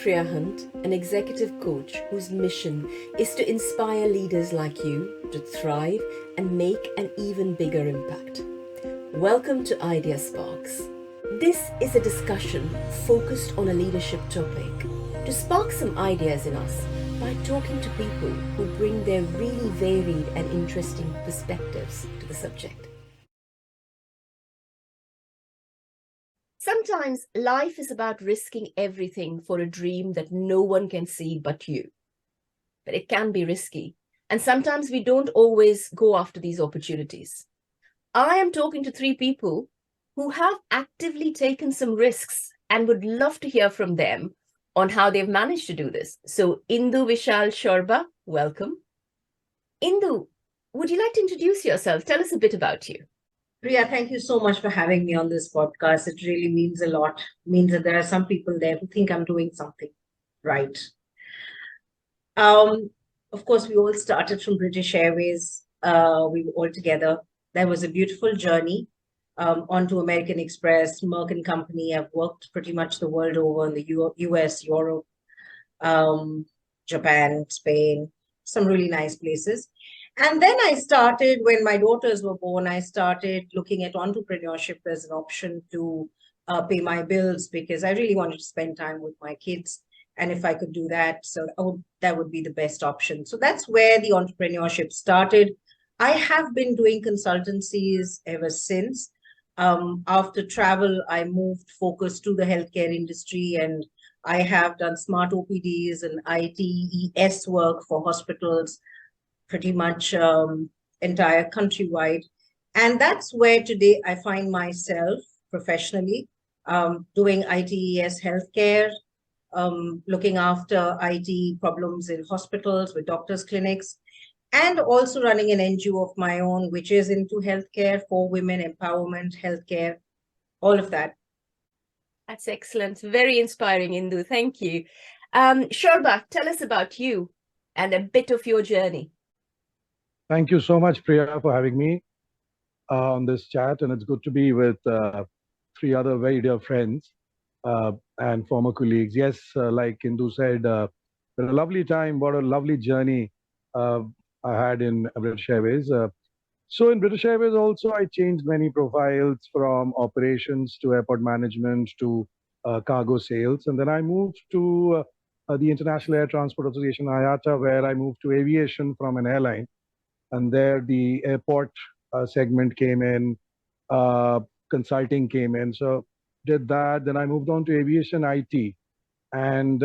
Priya Hunt, an executive coach whose mission is to inspire leaders like you to thrive and make an even bigger impact. Welcome to Ideasparks. This is a discussion focused on a leadership topic to spark some ideas in us by talking to people who bring their really varied and interesting perspectives to the subject. Sometimes life is about risking everything for a dream that no one can see but you. But it can be risky. And sometimes we don't always go after these opportunities. I am talking to three people who have actively taken some risks and would love to hear from them on how they've managed to do this. So Indu, Vishal, Shorba, welcome. Indu, would you like to introduce yourself? Tell us a bit about you. Priya, thank you so much for having me on this podcast. It really means a lot. It means that there are some people there who think I'm doing something right. Of course, we all started from British Airways. We were all together. That was a beautiful journey onto American Express, Merck and Company. I've worked pretty much the world over in the US, Europe, Japan, Spain, some really nice places. And then I started, when my daughters were born, I started looking at entrepreneurship as an option to pay my bills because I really wanted to spend time with my kids. And if I could do that, so that would be the best option. So that's where the entrepreneurship started. I have been doing consultancies ever since. After travel, I moved focus to the healthcare industry, and I have done smart OPDs and ITES work for hospitals, pretty much entire countrywide. And that's where today I find myself professionally doing ITES healthcare, looking after IT problems in hospitals with doctors' clinics, and also running an NGO of my own, which is into healthcare for women, empowerment, healthcare, all of that. That's excellent. Very inspiring, Indu. Thank you. Shorba, tell us about you and a bit of your journey. Thank you so much, Priya, for having me on this chat. And it's good to be with three other very dear friends and former colleagues. Yes, like Indu said, what a lovely time, what a lovely journey I had in British Airways. So in British Airways also, I changed many profiles from operations to airport management to cargo sales. And then I moved to the International Air Transport Association, IATA, where I moved to aviation from an airline. And there the airport segment came in, consulting came in. So did that. Then I moved on to aviation IT. And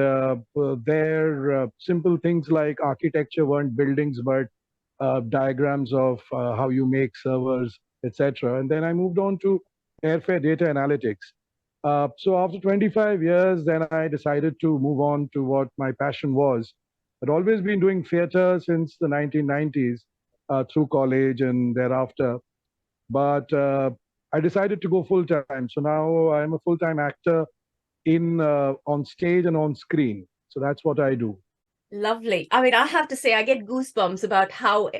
there, simple things like architecture weren't buildings, but diagrams of how you make servers, etc. And then I moved on to airfare data analytics. So after 25 years, then I decided to move on to what my passion was. I'd always been doing theater since the 1990s. Through college and thereafter. But I decided to go full-time. So now I'm a full-time actor on stage and on screen. So that's what I do. Lovely. I mean, I have to say, I get goosebumps about how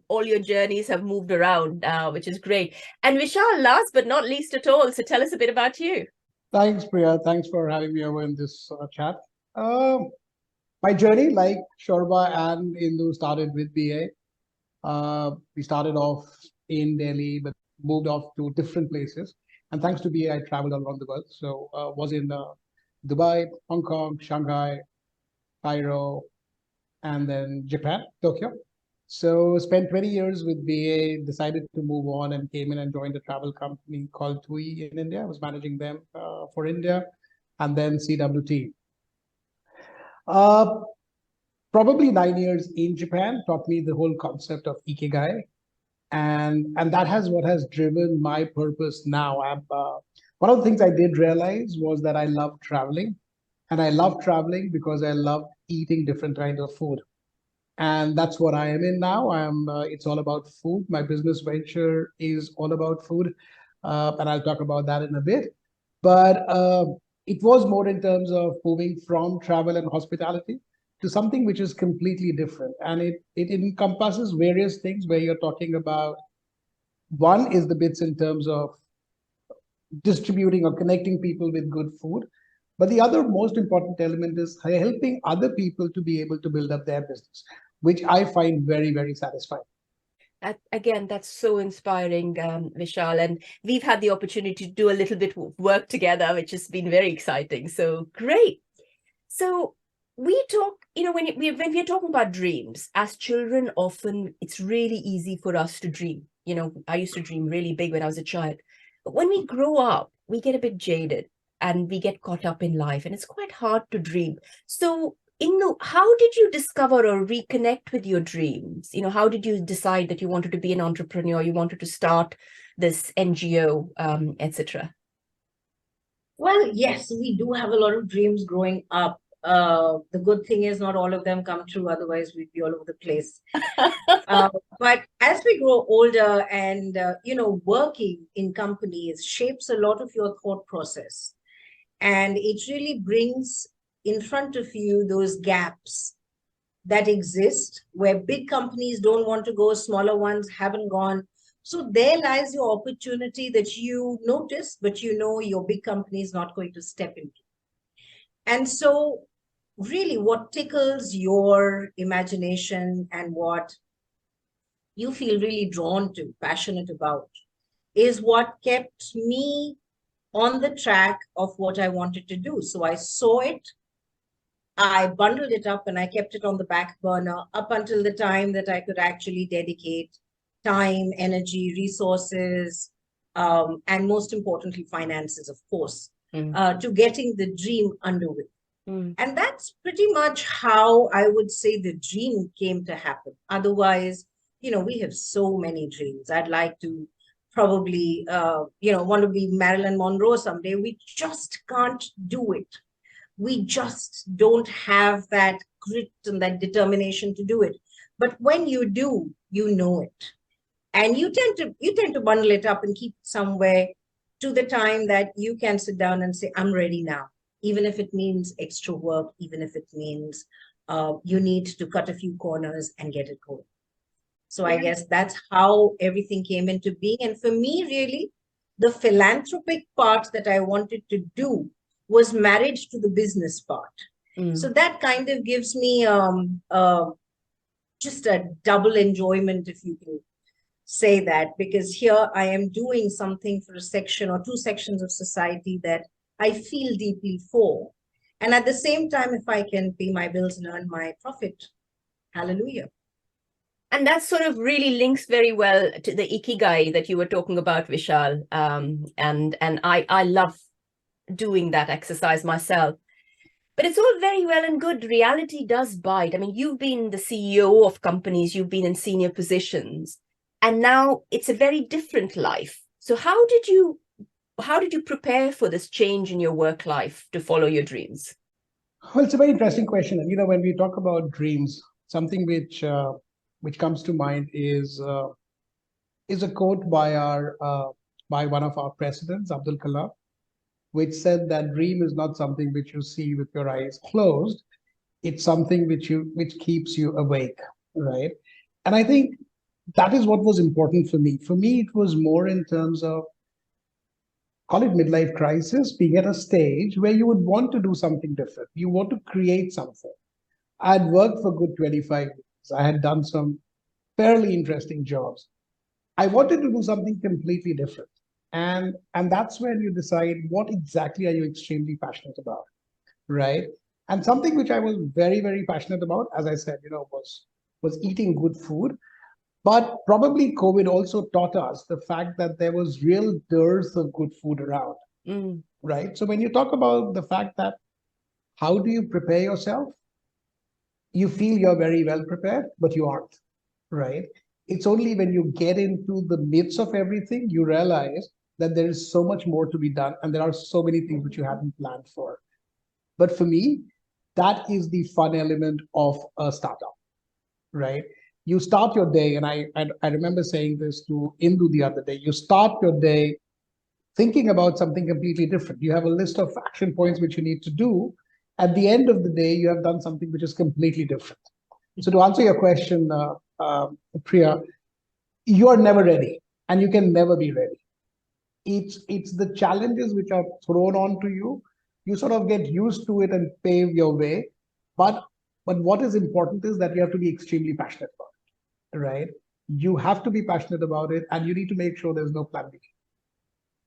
all your journeys have moved around, which is great. And Vishal, last but not least at all, so tell us a bit about you. Thanks, Priya. Thanks for having me over in this chat. My journey, like Shorba and Indu, started with BA. We started off in Delhi, but moved off to different places. And thanks to BA, I traveled around the world. So was in Dubai, Hong Kong, Shanghai, Cairo, and then Japan, Tokyo. So spent 20 years with BA, decided to move on and came in and joined a travel company called TUI in India. I was managing them for India, and then CWT. Probably 9 years in Japan taught me the whole concept of ikigai, and that has what has driven my purpose now. One of the things I did realize was that I love traveling, and I love traveling because I love eating different kinds of food, and that's what I am in now. It's all about food. My business venture is all about food, and I'll talk about that in a bit. But it was more in terms of moving from travel and hospitality to something which is completely different. And it encompasses various things where you're talking about, one is the bits in terms of distributing or connecting people with good food. But the other most important element is helping other people to be able to build up their business, which I find very, very satisfying. Again, that's so inspiring, Vishal. And we've had the opportunity to do a little bit of work together, which has been very exciting. So great. So we talk, when we're talking about dreams, as children, often it's really easy for us to dream. I used to dream really big when I was a child. But when we grow up, we get a bit jaded and we get caught up in life, and it's quite hard to dream. So Indu, how did you discover or reconnect with your dreams? How did you decide that you wanted to be an entrepreneur, you wanted to start this NGO, etc.? Well, yes, we do have a lot of dreams growing up. The good thing is not all of them come true, otherwise we'd be all over the place. But as we grow older and, working in companies shapes a lot of your thought process. And it really brings in front of you those gaps that exist where big companies don't want to go, smaller ones haven't gone. So there lies your opportunity that you notice, but your big company is not going to step into. And so really what tickles your imagination and what you feel really drawn to, passionate about, is what kept me on the track of what I wanted to do. So I saw it, I bundled it up, and I kept it on the back burner up until the time that I could actually dedicate time, energy, resources, and most importantly, finances, of course, to getting the dream underway. And that's pretty much how I would say the dream came to happen. Otherwise, we have so many dreams. I'd like to probably, want to be Marilyn Monroe someday. We just can't do it. We just don't have that grit and that determination to do it. But when you do, you know it. And you tend to bundle it up and keep it somewhere to the time that you can sit down and say, I'm ready now. Even if it means extra work, even if it means you need to cut a few corners and get it going. So I guess that's how everything came into being. And for me, really, the philanthropic part that I wanted to do was married to the business part. So that kind of gives me just a double enjoyment, if you can say that, because here I am doing something for a section or two sections of society that I feel deeply for. And at the same time, if I can pay my bills and earn my profit, hallelujah. And that sort of really links very well to the ikigai that you were talking about, Vishal. And I love doing that exercise myself. But it's all very well and good. Reality does bite. I mean, you've been the CEO of companies, you've been in senior positions, and now it's a very different life. So how did you prepare for this change in your work life to follow your dreams? Well, it's a very interesting question. And when we talk about dreams, something which comes to mind is a quote by one of our presidents, Abdul Kalam, which said that dream is not something which you see with your eyes closed. It's something which keeps you awake, right? And I think that is what was important for me. For me, it was more in terms of, call it midlife crisis, being at a stage where you would want to do something different. You want to create something. I had worked for good 25 years. I had done some fairly interesting jobs. I wanted to do something completely different. And that's when you decide what exactly are you extremely passionate about, right? And something which I was very, very passionate about, as I said, was eating good food. But probably COVID also taught us the fact that there was real dearth of good food around, right? So when you talk about the fact that how do you prepare yourself? You feel you're very well prepared, but you aren't, right? It's only when you get into the midst of everything, you realize that there is so much more to be done and there are so many things which you haven't planned for. But for me, that is the fun element of a startup, right? You start your day, and I remember saying this to Indu the other day, you start your day thinking about something completely different. You have a list of action points which you need to do. At the end of the day, you have done something which is completely different. So to answer your question, Priya, you are never ready and you can never be ready. It's the challenges which are thrown onto you you sort of get used to it and pave your way. But what is important is that you have to be extremely passionate about it, right? You have to be passionate about it, and you need to make sure there's no plan B.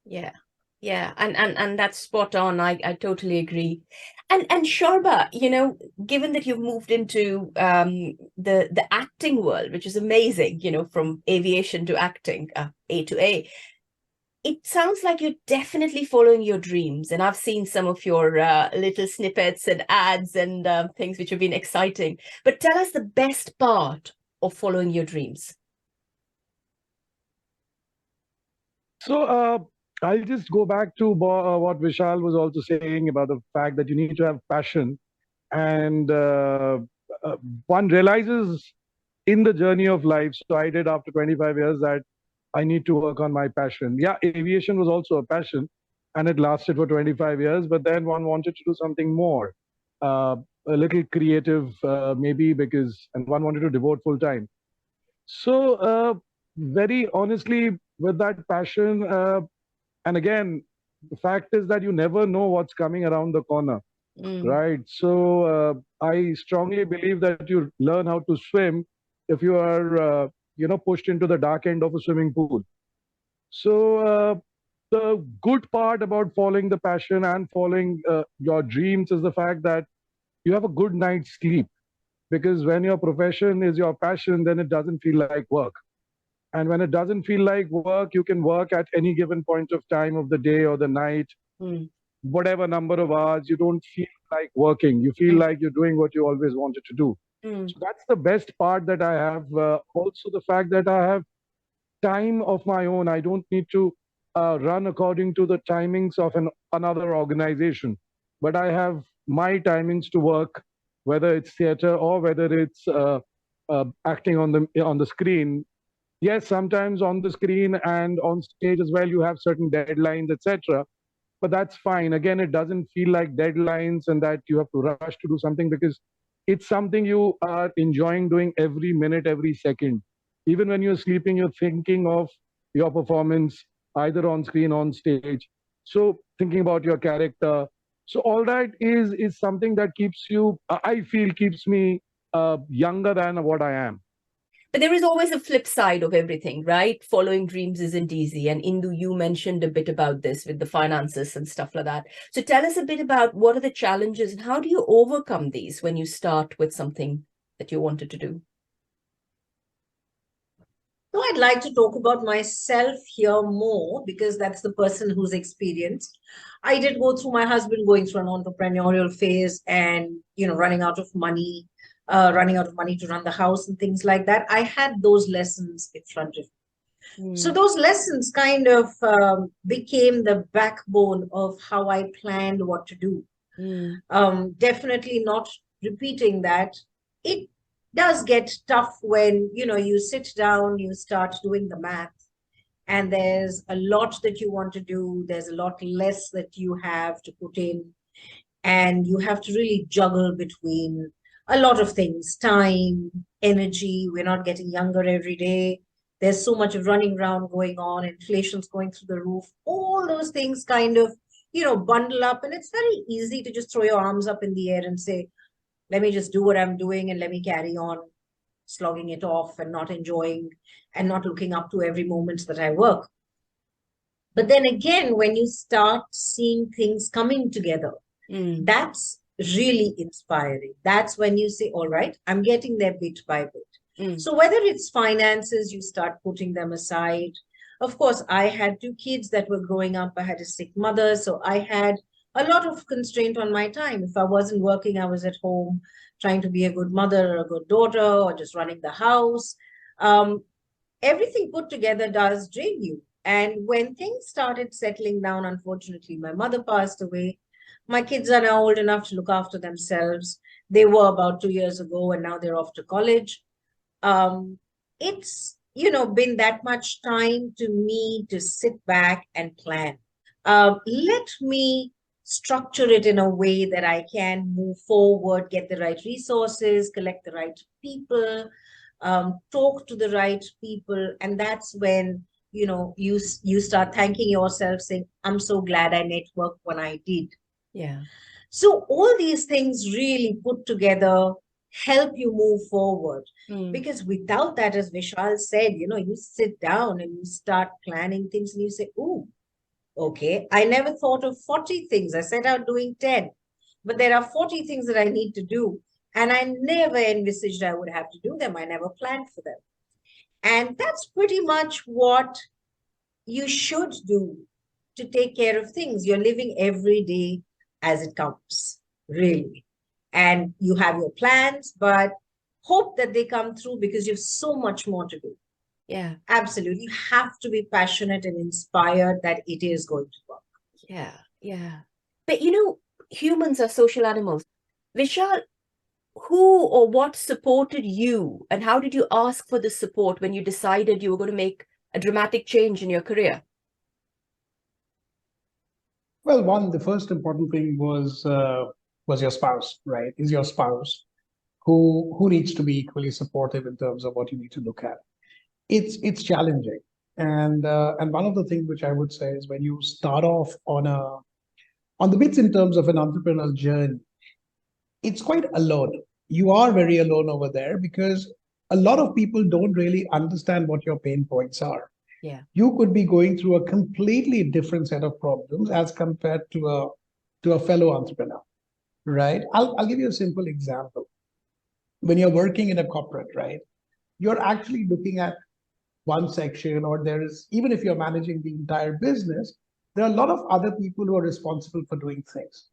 Yeah. Yeah, and that's spot on. I totally agree. And Shorba, given that you've moved into the acting world, which is amazing, from aviation to acting, A to A, it sounds like you're definitely following your dreams. And I've seen some of your little snippets and ads and things which have been exciting. But tell us the best part of following your dreams. So I'll just go back to what Vishal was also saying about the fact that you need to have passion. And one realizes in the journey of life, so I did after 25 years, that I need to work on my passion. Yeah, aviation was also a passion, and it lasted for 25 years, but then one wanted to do something more, a little creative, maybe, and one wanted to devote full time. So very honestly, with that passion, and again, the fact is that you never know what's coming around the corner, right? So I strongly believe that you learn how to swim if you are, pushed into the dark end of a swimming pool. So the good part about following the passion and following your dreams is the fact that you have a good night's sleep. Because when your profession is your passion, then it doesn't feel like work. And when it doesn't feel like work, you can work at any given point of time of the day or the night, whatever number of hours. You don't feel like working. You feel like you're doing what you always wanted to do. So that's the best part that I have. Also, the fact that I have time of my own. I don't need to run according to the timings of another organization, but I have my timings to work, whether it's theater or whether it's acting on the screen. Yes, sometimes on the screen and on stage as well, you have certain deadlines, etc. But that's fine. Again, it doesn't feel like deadlines and that you have to rush to do something, because it's something you are enjoying doing every minute, every second. Even when you're sleeping, you're thinking of your performance, either on screen, on stage. So thinking about your character. So all that is something that keeps you, I feel, keeps me younger than what I am. But there is always a flip side of everything, right? Following dreams isn't easy. And Indu, you mentioned a bit about this with the finances and stuff like that. So tell us a bit about what are the challenges and how do you overcome these when you start with something that you wanted to do? So I'd like to talk about myself here more, because that's the person who's experienced. I did go through my husband going through an entrepreneurial phase and, running out of money to run the house and things like that. I had those lessons in front of me. So those lessons kind of became the backbone of how I planned what to do. Definitely not repeating that. It does get tough when, you sit down, you start doing the math, and there's a lot that you want to do. There's a lot less that you have to put in, and you have to really juggle between a lot of things: time, energy. We're not getting younger every day. There's so much of running around going on. Inflation's going through the roof. All those things kind of, bundle up. And it's very easy to just throw your arms up in the air and say, let me just do what I'm doing and let me carry on slogging it off and not enjoying and not looking up to every moment that I work. But then again, when you start seeing things coming together, that's really inspiring. That's when you say, all right, I'm getting there bit by bit. So whether it's finances, you start putting them aside. Of course, I had 2 kids that were growing up. I had a sick mother, so I had a lot of constraint on my time. If I wasn't working, I was at home trying to be a good mother or a good daughter or just running the house. Everything put together does drain you. And when things started settling down, unfortunately, my mother passed away. My kids are now old enough to look after themselves. They were about 2 years ago, and now they're off to college. It's, been that much time to me to sit back and plan. Let me structure it in a way that I can move forward, get the right resources, collect the right people, talk to the right people. And that's when, you start thanking yourself, saying, I'm so glad I networked when I did. Yeah. So all these things really put together help you move forward. Because without that, as Vishal said, you sit down and you start planning things and you say, oh, okay, I never thought of 40 things. I set out doing 10, but there are 40 things that I need to do. And I never envisaged I would have to do them. I never planned for them. And that's pretty much what you should do to take care of things. You're living every day as it comes, really. And you have your plans, but hope that they come through because you have so much more to do. Yeah. Absolutely. You have to be passionate and inspired that it is going to work. Yeah. Yeah. But humans are social animals. Vishal, who or what supported you, and how did you ask for the support when you decided you were going to make a dramatic change in your career? Well, the first important thing was your spouse, right? Is your spouse who needs to be equally supportive in terms of what you need to look at. It's challenging, and one of the things which I would say is when you start off on the bits in terms of an entrepreneurial journey, it's quite alone. You are very alone over there because a lot of people don't really understand what your pain points are. Yeah. You could be going through a completely different set of problems as compared to a fellow entrepreneur, right? I'll give you a simple example. When you're working in a corporate, right, you're actually looking at one section, or there is, even if you're managing the entire business, there are a lot of other people who are responsible for doing things.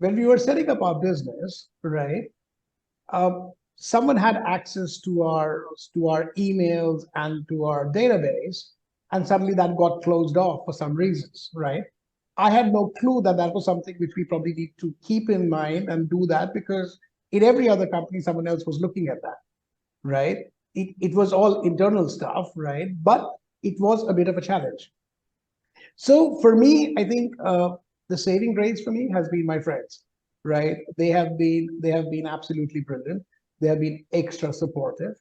When we were setting up our business, right, someone had access to our emails and to our database, and suddenly that got closed off for some reasons, right? I had no clue that that was something which we probably need to keep in mind and do that, because in every other company, someone else was looking at that, right? It was all internal stuff, right? But it was a bit of a challenge. So for me, I think the saving grace for me has been my friends, right? They have been absolutely brilliant. They have been extra supportive,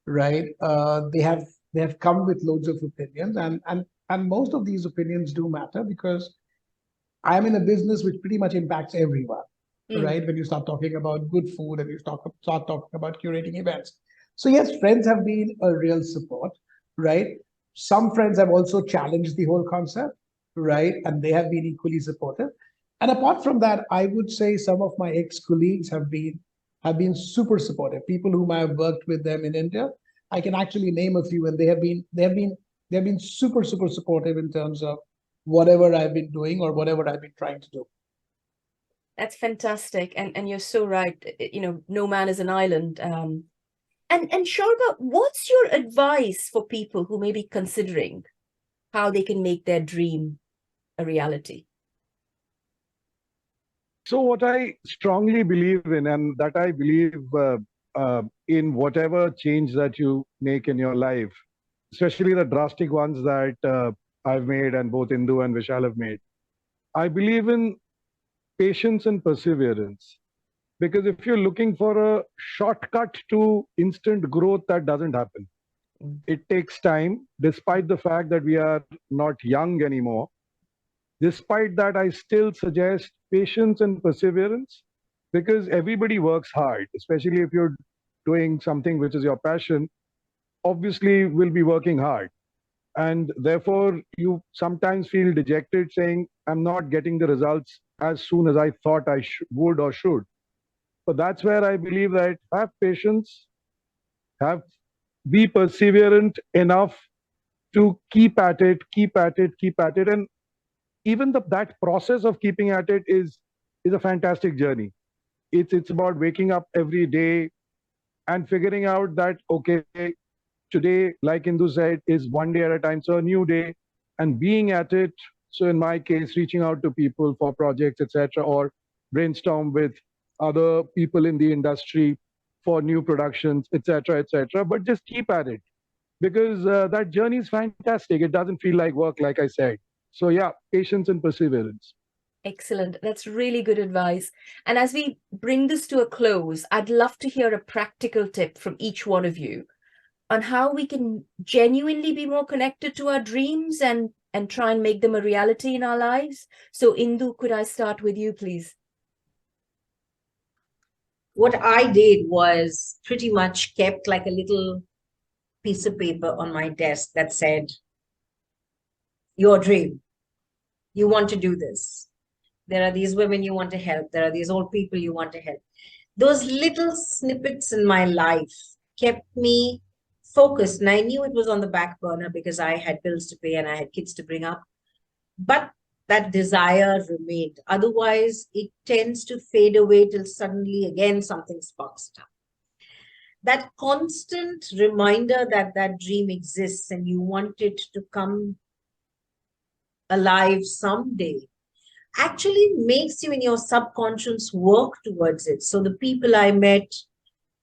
right? They have come with loads of opinions, and most of these opinions do matter because I'm in a business which pretty much impacts everyone, right? When you start talking about good food and you start talking about curating events. So yes, friends have been a real support, right? Some friends have also challenged the whole concept, right? And they have been equally supportive. And apart from that, I would say some of my ex-colleagues have been super supportive. People whom I have worked with them in India, I can actually name a few, and they have been super supportive in terms of whatever I've been doing or whatever I've been trying to do. That's fantastic. And you're so right. No man is an island. And Shorba, what's your advice for people who may be considering how they can make their dream a reality? So what I strongly believe in, and that I believe in whatever change that you make in your life, especially the drastic ones that I've made and both Indu and Vishal have made, I believe in patience and perseverance. Because if you're looking for a shortcut to instant growth, that doesn't happen. It takes time, despite the fact that we are not young anymore. Despite that, I still suggest patience and perseverance, because everybody works hard, especially if you're doing something which is your passion, obviously will be working hard. And therefore, you sometimes feel dejected saying, I'm not getting the results as soon as I thought I would or should. So that's where I believe that have patience, be perseverant enough to keep at it, keep at it, keep at it. And even that process of keeping at it is a fantastic journey. It's about waking up every day and figuring out that, okay, today, like Indu said, is one day at a time. So a new day, and being at it. So in my case, reaching out to people for projects, etc., or brainstorm with other people in the industry for new productions, etc., etc. But just keep at it, because that journey is fantastic. It doesn't feel like work, like I said. So yeah, patience and perseverance. Excellent. That's really good advice. And as we bring this to a close, I'd love to hear a practical tip from each one of you on how we can genuinely be more connected to our dreams and and try and make them a reality in our lives. So Indu, could I start with you, please? What I did was pretty much kept like a little piece of paper on my desk that said, your dream, you want to do this. There are these women you want to help. There are these old people you want to help. Those little snippets in my life kept me focused. And I knew it was on the back burner because I had bills to pay and I had kids to bring up. But that desire remained. Otherwise, it tends to fade away till suddenly again something sparks up. That constant reminder that that dream exists and you want it to come alive someday actually makes you in your subconscious work towards it. So the people I met,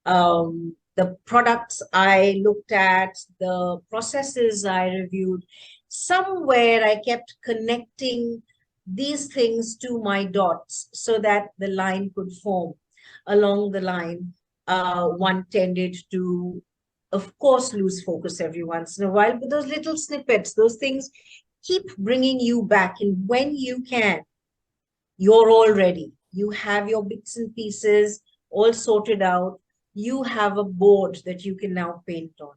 the products I looked at, the processes I reviewed, somewhere I kept connecting these things to my dots so that the line could form. Along the line, one tended to, of course, lose focus every once in a while, but those little snippets, those things keep bringing you back. And when you can, you're all ready. You have your bits and pieces all sorted out. You have a board that you can now paint on.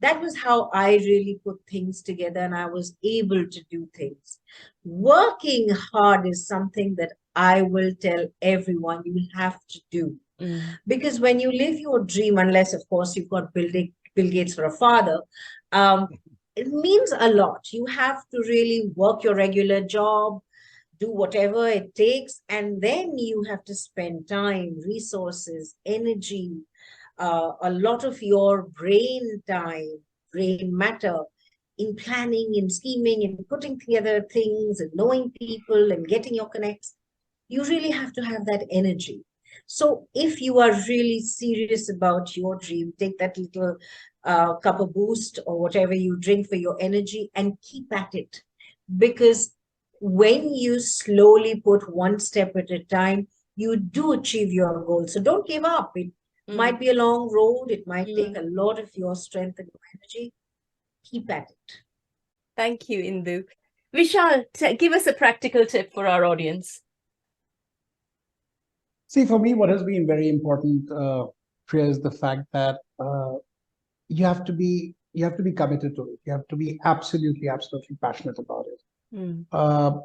That was how I really put things together and I was able to do things. Working hard is something that I will tell everyone you have to do. Because when you live your dream, unless of course you've got Bill Gates for a father, it means a lot. You have to really work your regular job, do whatever it takes, and then you have to spend time, resources, energy, a lot of your brain time, brain matter in planning and scheming and putting together things and knowing people and getting your connects. You really have to have that energy. So if you are really serious about your dream, take that little cup of boost or whatever you drink for your energy and keep at it. Because when you slowly put one step at a time, you do achieve your goal. So don't give up. It might be a long road. It might take a lot of your strength and your energy. Keep at it. Thank you, Indu. Vishal, give us a practical tip for our audience. See, for me, what has been very important, Priya, is the fact that you have to be committed to it. You have to be absolutely passionate about it.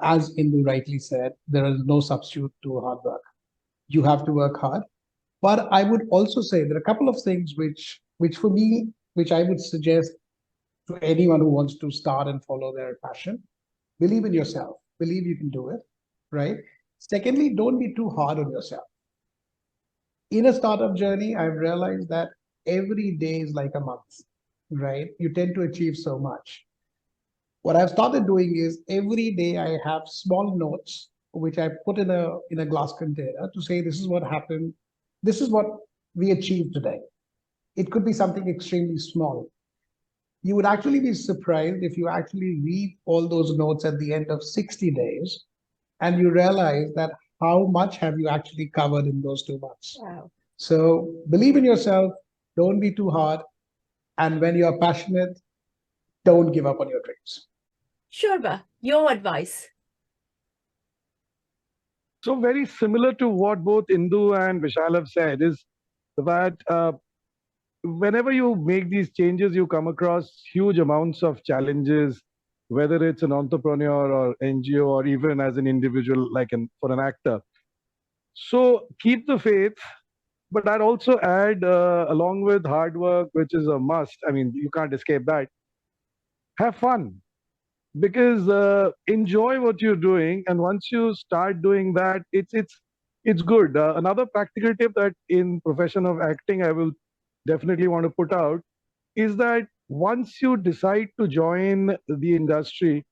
As Indu rightly said, there is no substitute to hard work. You have to work hard. But I would also say there are a couple of things which for me, which I would suggest to anyone who wants to start and follow their passion. Believe in yourself. Believe you can do it, right? Secondly, don't be too hard on yourself. In a startup journey, I've realized that every day is like a month, right? You tend to achieve so much. What I've started doing is every day I have small notes, which I put in a glass container to say, this is what happened. This is what we achieved today. It could be something extremely small. You would actually be surprised if you actually read all those notes at the end of 60 days and you realize that how much have you actually covered in those 2 months. Wow. So believe in yourself, don't be too hard. And when you're passionate, don't give up on your dreams. Shorba, your advice. So very similar to what both Indu and Vishal have said is that whenever you make these changes, you come across huge amounts of challenges, whether it's an entrepreneur or NGO or even as an individual, like for an actor. So keep the faith, but I'd also add, along with hard work, which is a must. I mean, you can't escape that. Have fun. Because enjoy what you're doing, and once you start doing that, it's good. Another practical tip that in profession of acting I will definitely want to put out is that once you decide to join the industry,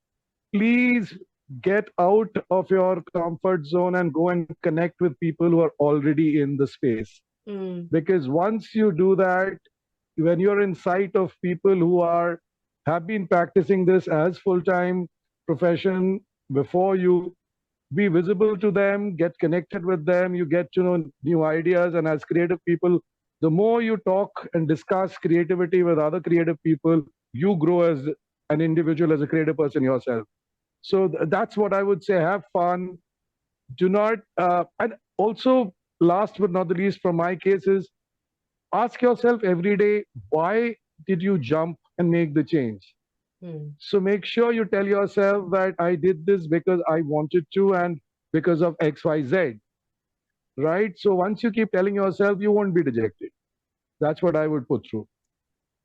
please get out of your comfort zone and go and connect with people who are already in the space. Because once you do that, when you're in sight of people who have been practicing this as full-time profession before you, be visible to them, get connected with them, you get to know new ideas. And as creative people, the more you talk and discuss creativity with other creative people, you grow an individual, as a creative person yourself. So that's what I would say. Have fun. Do not, and also last but not the least from my case is, ask yourself every day, why did you jump and make the change? So make sure you tell yourself that I did this because I wanted to and because of X, Y, Z. Right? So once you keep telling yourself, you won't be dejected. That's what I would put through.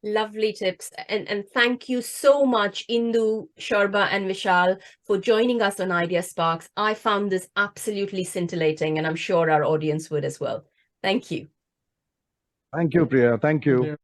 Lovely tips. And thank you so much, Indu, Sharba, and Vishal, for joining us on Ideasparks. I found this absolutely scintillating, and I'm sure our audience would as well. Thank you. Thank you, Priya. Thank you.